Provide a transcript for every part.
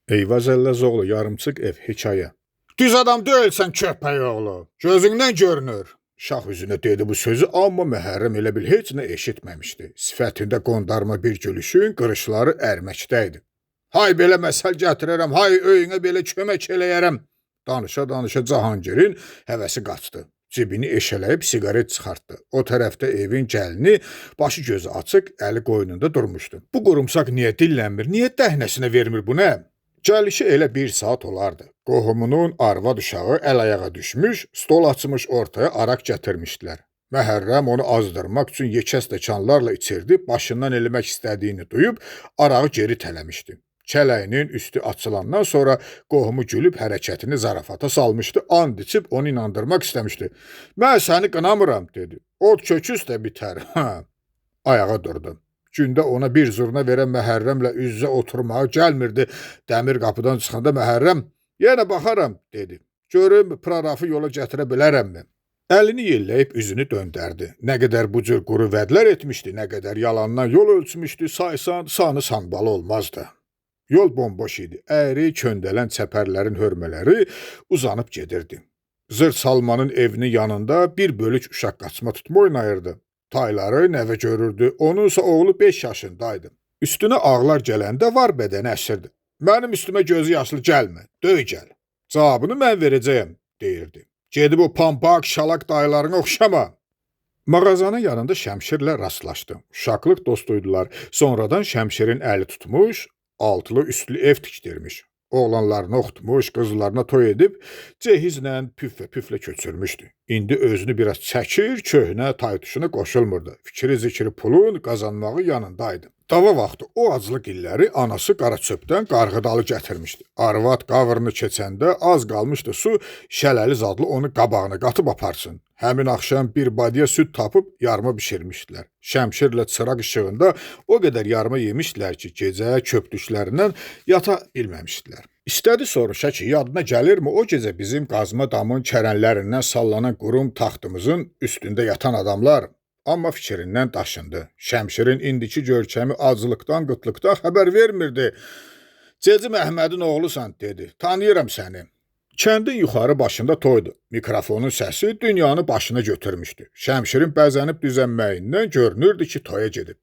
Eyvaz Əlləzoğlu, yarımçıq ev, hekayə. Düz adam deyilsən köpək oğlu, gözündən görünür. Şah üzünə dedi bu sözü, amma Məhərrəm elə bil heç nə eşitməmişdi. Sifətində qondarma bir gülüşün qırışları ərməkdəydi. Hay belə məsəl gətirərəm, hay öyünə belə kömək eləyərəm. Danışa-danışa Cahangirin həvəsi qaçdı. Cibini eşələyib siqaret çıxartdı. O tərəfdə evin gəlini, başı gözü açıq, əli qoynunda durmuşdu. Bu qurumsaq niyə dillənmir, niyə dəhnəsinə vermir bu nə? Gəlişi elə bir saat olardı. Qohumunun arvad uşağı əl-ayağa düşmüş, stol açmış ortaya araq gətirmişdilər. Məhərrəm onu azdırmaq üçün yekə stəkanlarla içirdi, başından eləmək istədiyini duyub arağı geri tələmişdi. Kələyinin üstü açılandan sonra qohumu gülüb hərəkətini zarafata salmışdı, and içib onu inandırmaq istəmişdi. Mən səni qınamıram, dedi. Od köküz də bitər. Ayağa durdu. Gündə ona bir zurna verən Məhərrəmlə üz-üzə oturmağa gəlmirdi. Dəmir qapıdan çıxanda Məhərrəm, yenə baxaram, dedi. Görüm, prorafı yola gətirə bilərəmmi? Əlini yelləyib üzünü döndərdi. Nə qədər bu cür quru vədlər etmişdi, nə qədər yalandan yol ölçmüşdü, saysan, sanı sanbalı olmazdı. Yol bomboş idi. Əyri, köndələn çəpərlərin hörmələri uzanıb gedirdi. Zır Salmanın evinin yanında bir bölük uşaq qaçma tutma oynayırdı. Tayları nəvə görürdü, onunsa oğlu 5 yaşındaydı. Üstünə ağlar gələndə var bədəni əsirdi. Mənim üstümə gözü yaşlı gəlmə, döy gəl. Cavabını mən verəcəyəm, deyirdi. Gedib o pampak, şalaq dayılarına oxşama. Mağazanın yanında Şəmşirlə rastlaşdı. Uşaqlıq dostuydular. Sonradan Şəmşirin əli tutmuş, altılı üstlü ev tikdirmiş. Oğlanlarını oxutmuş, qızlarına toy edib, cehizlə, püflə köçürmüşdü. İndi özünü biraz çəkir, köhnə taytuşuna qoşulmurdu. Fikri zikri pulun qazanmağı yanındaydı. Dava vaxtı o aclıq illəri anası Qaraçöpdən qarğıdalı gətirmişdi. Arvad qavırını keçəndə az qalmışdı su, şələli zadlı onu qabağına qatıb aparsın. Həmin axşam bir badiyə süd tapıb yarma bişirmişdilər. Şəmşirlə çıraq işığında o qədər yarma yemişdilər ki, gecə köpdüklərindən yata bilməmişdilər. İstədi soruşa ki, yadına gəlirmi o gecə bizim qazma damın kərənlərindən sallanan qurum taxtımızın üstündə yatan adamlar? Amma fikrindən daşındı. Şəmşirin indiki görkəmi acılıqdan, qıtlıqdan xəbər vermirdi. Ceci Məhmədin oğlusan, dedi. Tanıyıram səni. Kəndin yuxarı başında toydu. Mikrofonun səsi dünyanı başına götürmüşdü. Şəmşirin bəzənib düzənməyindən görünürdü ki, toya gedib.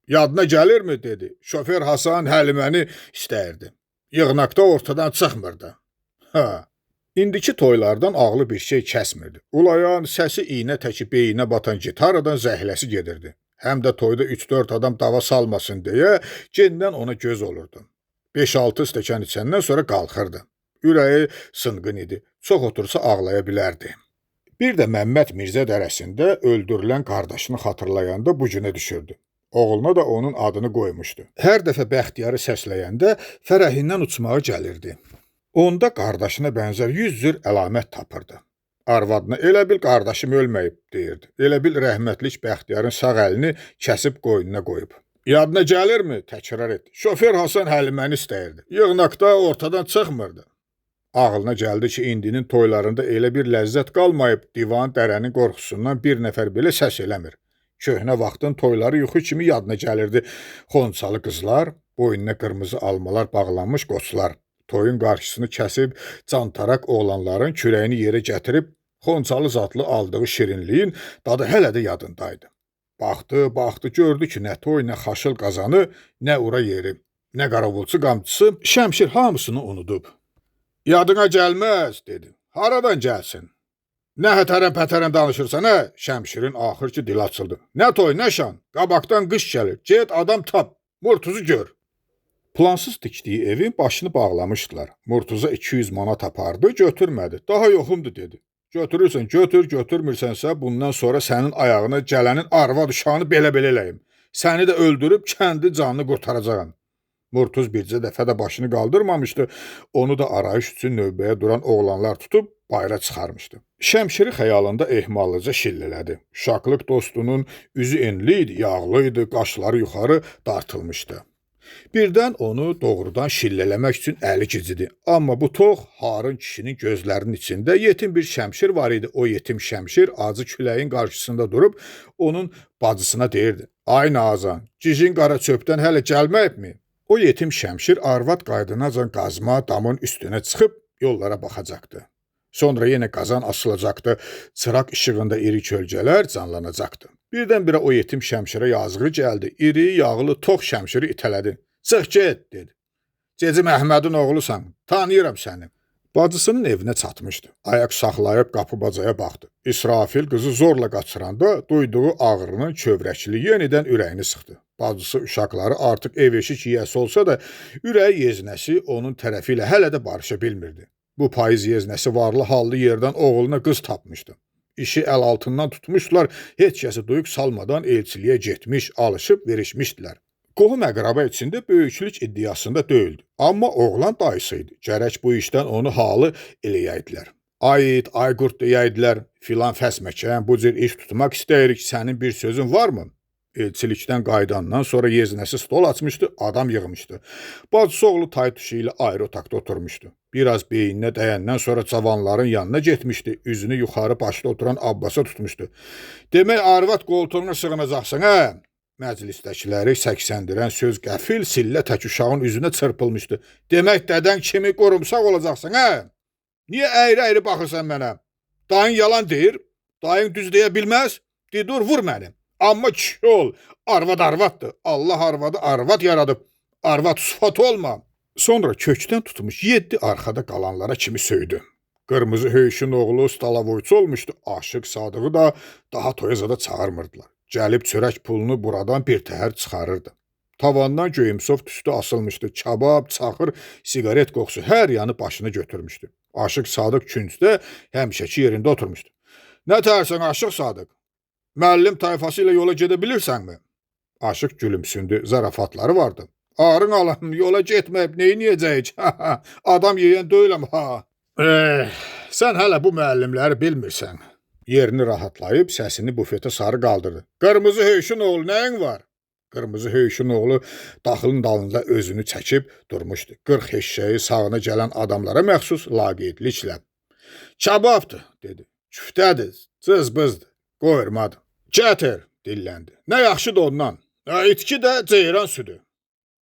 Yadına gəlirmi, dedi. Şofer Hasan Həliməni istəyirdi. Yığnaqda ortadan çıxmırdı. İndiki toylardan ağlı bir şey kəsmirdi. Ulayan, səsi iynə təki beyinə batan gitaradan zəhləsi gedirdi. Həm də toyda 3-4 adam dava salmasın deyə gendən ona göz olurdu. 5-6 stəkan içəndən sonra qalxırdı. Ürəyi sınqın idi. Çox otursa ağlaya bilərdi. Bir də Məmməd Mirzə dərəsində öldürülən qardaşını xatırlayanda bu günə düşürdü. Oğluna da onun adını qoymuşdu. Hər dəfə Bəxtiyarı səsləyəndə fərəhindən uçmağa gəlirdi. Onda qardaşına bənzər 100 cür əlamət tapırdı. Arvadına elə bil qardaşım ölməyib, deyirdi. Elə bil rəhmətlik Bəxtiyarın sağ əlini kəsib qoynuna qoyub. Yadına gəlirmi? Təkrar et. Şofer Hasan Həliməni istəyirdi. Yığnaqda ortadan çıxmırdı. Ağlına gəldi ki, indinin toylarında elə bir ləzzət qalmayıb, divan dərənin qorxusundan bir nəfər belə səs eləmir. Köhnə vaxtın toyları yuxu kimi yadına gəlirdi. Xonçalı qızlar, boynuna qırmızı almalar bağlanmış qoçlar. Toyun qarşısını kəsib, cantaraq oğlanların kürəyini yerə gətirib, xonçalı zatlı aldığı şirinliyin dadı hələ də yadındaydı. Baxdı, gördü ki, nə toy, nə xaşıl qazanı, nə ura yeri, nə qaravulçu qamçısı, Şəmşir hamısını unudub. Yadına gəlməz, dedi. Haradan gəlsin? Nə hətərən-pətərən danışırsan, hə? Şəmşirin axır ki, dil açıldı. Nə toy, nə şan? Qabaqdan qış gəlir, get adam tap, Murtuzu gör. Plansız tikdiyi evin başını bağlamışdılar. Murtuza 200 manat apardı, götürmədi. Daha yoxumdur, dedi. Götürürsən, götürmürsənsə bundan sonra sənin ayağına gələnin arvad uşağını belə-belə eləyim. Səni də öldürüb kəndi canını qurtaracağam. Murtuz bircə dəfə də başını qaldırmamışdı. Onu da arayış üçün növbəyə duran oğlanlar tutub bayra çıxarmışdı. Şəmşiri xəyalında ehmallıca şillələdi. Uşaqlıq dostunun üzü enli idi, yağlı idi, qaşları yuxarı dartılmışdı. Birdən onu doğrudan şillələmək üçün əli gicidi. Amma bu tox harın kişinin gözlərinin içində yetim bir Şəmşir var idi. O yetim Şəmşir acı küləyin qarşısında durub onun bacısına deyirdi. Ay Nazan, cicin Qaraçöpdən hələ gəlməyibmi? O yetim şəmşir arvad qaydınacan qazma damın üstünə çıxıb yollara baxacaqdı. Sonra yenə qazan asılacaqdı, çıraq işığında iri kölgələr canlanacaqdı. Birdən-birə o yetim şəmşirə yazığı gəldi, iri, yağlı, tox şəmşiri itələdi. Çıx get, dedi. Cecim Əhmədin oğlusan, tanıyıram səni. Bacısının evinə çatmışdı. Ayaq saxlayıb qapı-bacaya baxdı. İsrafil qızı zorla qaçıranda duyduğu ağrının kövrəkli yenidən ürəyini sıxdı. Bacısı uşaqları artıq ev eşik yiyəsi olsa da, ürəyi yeznəsi onun tərəfi ilə hələ də barışa bilmirdi. Bu payız yeznəsi varlı hallı yerdən oğluna qız tapmışdı. İşi əl altından tutmuşlar, heç kəsi duyuq salmadan elçiliyə getmiş, alışıb verişmişdilər. Qohum əqraba içində böyüklük iddiasında deyildi. Amma oğlan dayısıydı. Gərək bu işdən onu halı eləyəydilər. Ayıt, ayqurt deyəydilər, filan fəsməkən, bu cür iş tutmaq istəyirik, sənin bir sözün varmı? Elçilikdən qaydandan sonra yeznəsi stol açmışdı, adam yığmışdı. Bacısı oğlu taytuşu ilə ayrı otaqda oturmuşdu. Biraz beyninə dəyəndən sonra cavanların yanına getmişdi, üzünü yuxarı başda oturan Abbasa tutmuşdu. Demək, arvad qoltuğuna sığınacaqsın, hə? Məclisdəkiləri səksəndirən söz qəfil sillə tək uşağın üzünə çırpılmışdı. Demək, dədən kimi qorumsaq olacaqsın, hə? Niyə əyri-əyri baxırsan mənə? Dayın yalan deyir, dayın düz deyə bilməz, dur vur məni. Amma kişi ol, arvad arvaddır, Allah arvadı arvad yaradıb, arvad sıfat olma. Sonra kökdən tutmuş 7 arxada qalanlara kimi söydü. Qırmızı höyüşün oğlu Stalavoyçu olmuşdu, Aşıq Sadığı da daha toyazada çağırmırdılar. Gəlib çörək pulunu buradan bir təhər çıxarırdı. Tavandan göyümsov tüstü asılmışdı, kabab, çaxır, sigaret qoxusu hər yanı başını götürmüşdü. Aşıq Sadıq küncdə həmişəki yerində oturmuşdu. Nə tərsən Aşıq Sadıq? Müəllim tayfası ilə yola gedə bilirsənmi? Aşıq gülümsündü, zarafatları vardı. Arın alam, yola getməyib, neyi niyəcəyik? Adam yeyən deyiləm, ha. Sən hələ bu müəllimləri bilmirsən. Yerini rahatlayıb səsini bufetə sarı qaldırdı. Qırmızı höyüşün oğlu nəyin var? Qırmızı höyüşün oğlu daxılın dalında özünü çəkib durmuşdu. 40 eşşəyi sağına gələn adamlara məxsus laqeydliklə. Kababdır, dedi. Küftədir, cız-bızdır. Qoyurmadı. Gətir, dilləndi. Nə yaxşıdır ondan? İtki də ceyran südü.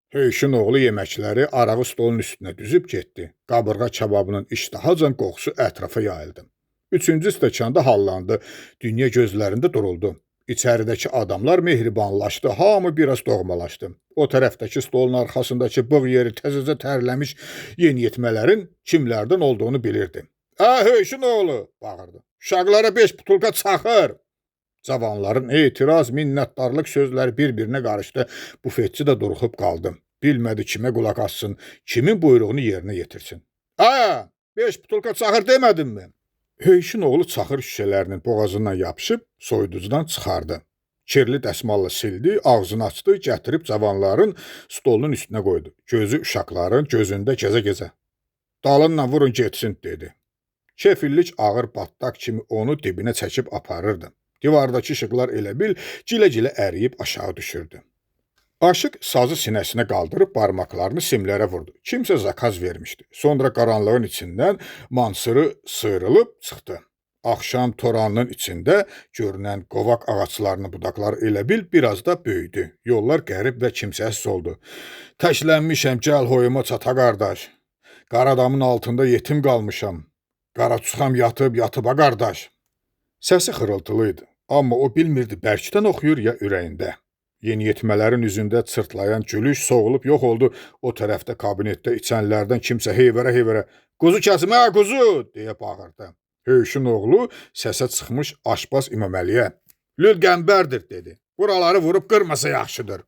Höyüşün oğlu yeməkləri arağı stolun üstünə düzüb getdi. Qabırğa kababının iştahacan qoxusu ətrafa yayıldı. 3-cü stəkanda hallandı. Dünya gözlərində duruldu. İçəridəki adamlar mehribanlaşdı. Hamı biraz doğmalaşdı. O tərəfdəki stolun arxasındakı bığ yeri təzəcə tərləmiş yeniyetmələrin kimlərdən olduğunu bilirdi. Höyüşün oğlu, bağırdı. Uşaqlara 5 butulka çaxır. Cavanların etiraz, minnətdarlıq sözləri bir-birinə qarışdı. Bufetçi də duruxub qaldı. Bilmədi kimə qulaq assın, kimin buyruğunu yerinə yetirsin. 5 butulka çaxır demədinmi? Höyüşün oğlu çaxır şüşələrinin boğazından yapışıb, soyuducudan çıxardı. Kirli dəsmalla sildi, ağzını açdı, gətirib cavanların stolunun üstünə qoydu. Gözü uşaqların gözündə gəzə-gəzə. Dalınla vurun getsin, dedi. Kefillik ağır batdak kimi onu dibinə çəkib aparırdı. Divardakı işıqlar elə bil gilə-gilə əriyib aşağı düşürdü. Aşıq sazı sinəsinə qaldırıb barmaqlarını simlərə vurdu. Kimsə zakaz vermişdi. Sonra qaranlığın içindən mansırı sıyrılıb çıxdı. Axşam toranının içində görünən qovaq ağaçlarının budaqları elə bil biraz da böyüdü. Yollar qərib və kimsəsiz oldu. Təklənmişəm, gəl hoyuma çata qardaş. Qaradamın altında yetim qalmışam. Qaraçuxam yatıba qardaş. Səsi xırıltılıydı. Amma o bilmirdi bərkdən oxuyur ya ürəyində. Yeniyetmələrin üzündə çırtlayan gülüş soğulub yox oldu. O tərəfdə kabinetdə içənlərdən kimsə heyvərə "Quzu kəsim, quzu!" deyə bağırdı. Höyüşün oğlu səsə çıxmış aşpaz İmaməliyə "Lül qəmbərdir," dedi. "Buraları vurub qırmasa yaxşıdır."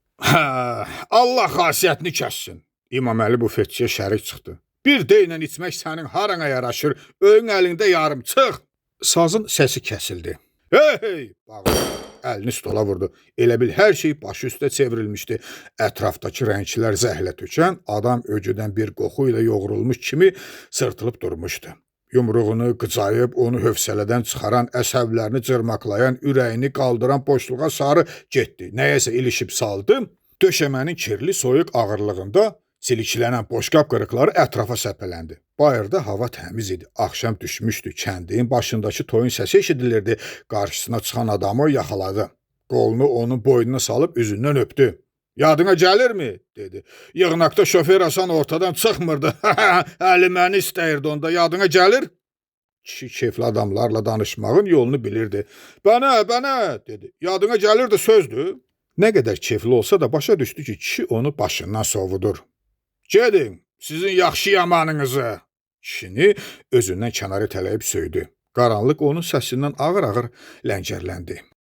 Allah xasiyyətini kəssin. İmaməli bufetçiyə şərik çıxdı. "Bir deynən içmək sənin harana yaraşır, öyün əlində yarım, çıx!" Sazın səsi kəsildi. Hey! Bağırdı. Əlini stola vurdu. Elə bil hər şey başı üstə çevrilmişdi. Ətrafdakı rəngçilər zəhlə tökən, adam öcüdən bir qoxu ilə yoğrulmuş kimi sırtılıb durmuşdu. Yumruğunu qıcayıb, onu hövsələdən çıxaran, əsəblərini cırmaqlayan, ürəyini qaldıran boşluğa sarı getdi. Nəyəsə ilişib saldı. Döşəmənin kirli, soyuq ağırlığında silikilənən boşqab qırıqları ətrafa səpələndi. Bayırda hava təmiz idi. Axşam düşmüşdü. Kəndin başındakı toyun səsi eşidilirdi. Qarşısına çıxan adamı yaxaladı. Qolunu onun boynuna salıb üzündən öpdü. Yadına gəlirmi? Dedi. Yığnaqda şofer Hasan ortadan çıxmırdı. Əli məni istəyirdi onda. Yadına gəlir? Kişi keyfli adamlarla danışmağın yolunu bilirdi. Bənə, dedi. Yadına gəlirdi sözdür. Nə qədər keyfli olsa da başa düşdü ki, kişi onu başından sovudur. Gedin, sizin yaxşı yamanınızı. Kişini özündən kənara tələyib söydü. Qaranlıq onun səsindən ağır-ağır ləngərləndi.